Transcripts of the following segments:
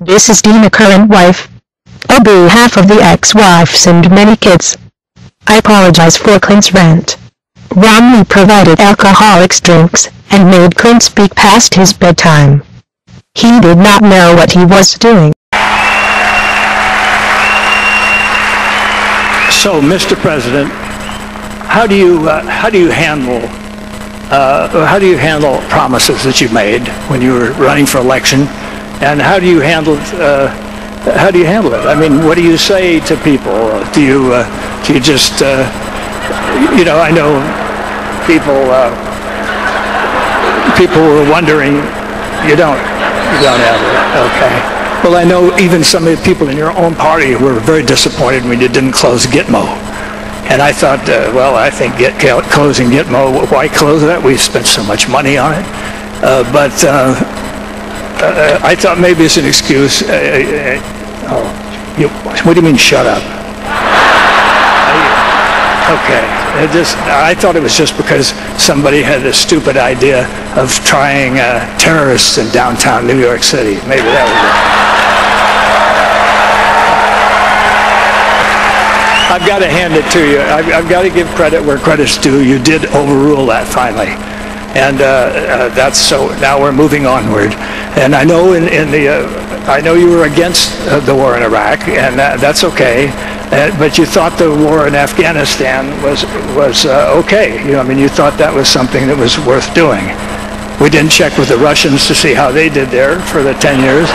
This is Dina, current wife. On behalf of the ex-wives and many kids, I apologize for Clint's rant. Romney provided alcoholics drinks and made Clint speak past his bedtime. He did not know what he was doing. So, Mr. President, how do you handle promises that you made when you were running for election, and how do you handle it? I mean, what do you say to people? Do you just I know people were wondering. You don't have it. Okay. Well, I know even some of the people in your own party were very disappointed when you didn't close Gitmo. And I thought, I think closing Gitmo, why close that? We spent so much money on it. But I thought maybe it's an excuse. What do you mean, shut up? Okay. I thought it was just because somebody had a stupid idea of trying terrorists in downtown New York City. Maybe that was it. I've got to hand it to you. I've got to give credit where credit's due. You did overrule that finally, and that's so. Now we're moving onward. And I know I know you were against the war in Iraq, and that's okay. But you thought the war in Afghanistan was okay. You thought that was something that was worth doing. We didn't check with the Russians to see how they did there for the 10 years,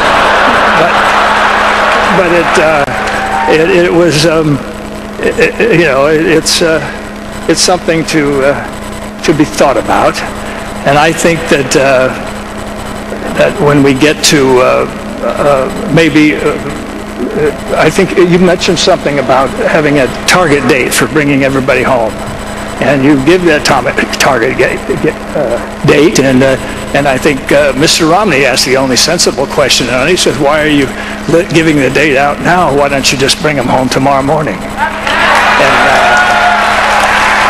but it was. It's something to be thought about, and I think that when we get to I think you mentioned something about having a target date for bringing everybody home, and you give that target date, and I think Mr. Romney asked the only sensible question, and he says, "Why are you giving the date out now? Why don't you just bring them home tomorrow morning?" And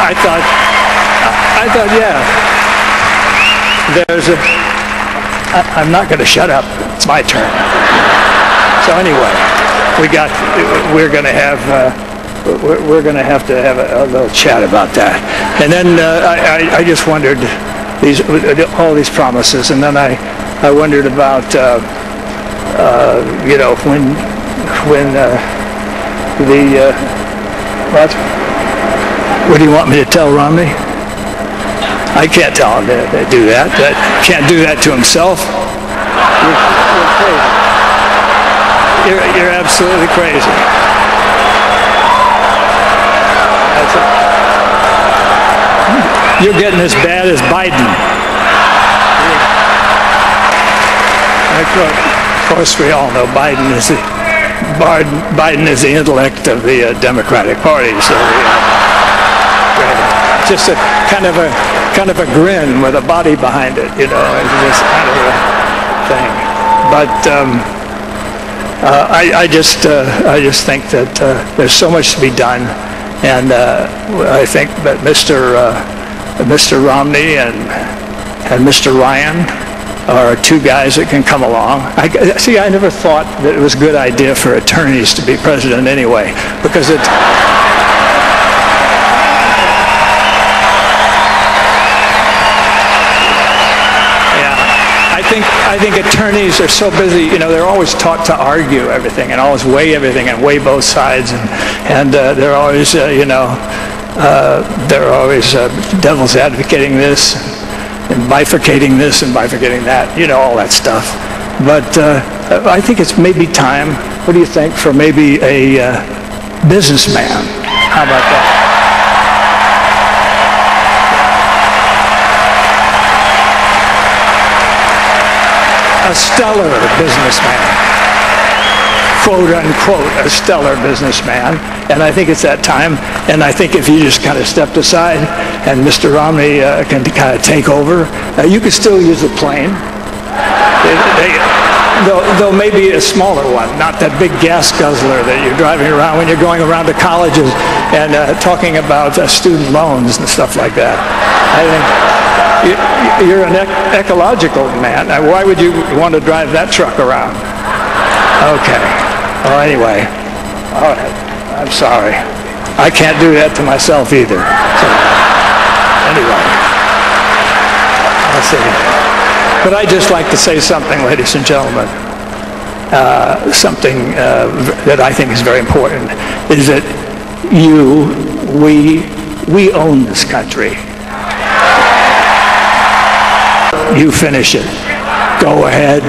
I thought, yeah, I'm not going to shut up. It's my turn. So anyway, we're going to have to have a little chat about that. And then I just wondered all these promises, and then I wondered about what do you want me to tell Romney? I can't tell him to do that. Can't do that to himself. You're absolutely crazy. You're getting as bad as Biden. Of course, we all know Biden is the intellect of the Democratic Party. So just a kind of a grin with a body behind it, this kind of a thing. But I just think that there's so much to be done, and I think that Mr. Romney and Mr. Ryan are two guys that can come along. I never thought that it was a good idea for attorneys to be president anyway, because it. I think attorneys are so busy, they're always taught to argue everything and always weigh everything and weigh both sides, and they're always, devil's advocating this and bifurcating this and bifurcating that, all that stuff. But I think it's maybe time, what do you think, for maybe a businessman? How about that? A stellar businessman, quote unquote, a stellar businessman, and I think it's that time. And I think if you just kind of stepped aside and Mr. Romney can kind of take over, you could still use a plane, though maybe a smaller one, not that big gas guzzler that you're driving around when you're going around to colleges and talking about student loans and stuff like that. I think. You're an ecological man. Why would you want to drive that truck around? Okay. Well, anyway. All right. I'm sorry. I can't do that to myself either. So, anyway. Let's see. But I'd just like to say something, ladies and gentlemen. Something that I think is very important is that we own this country. You finish it. Go ahead.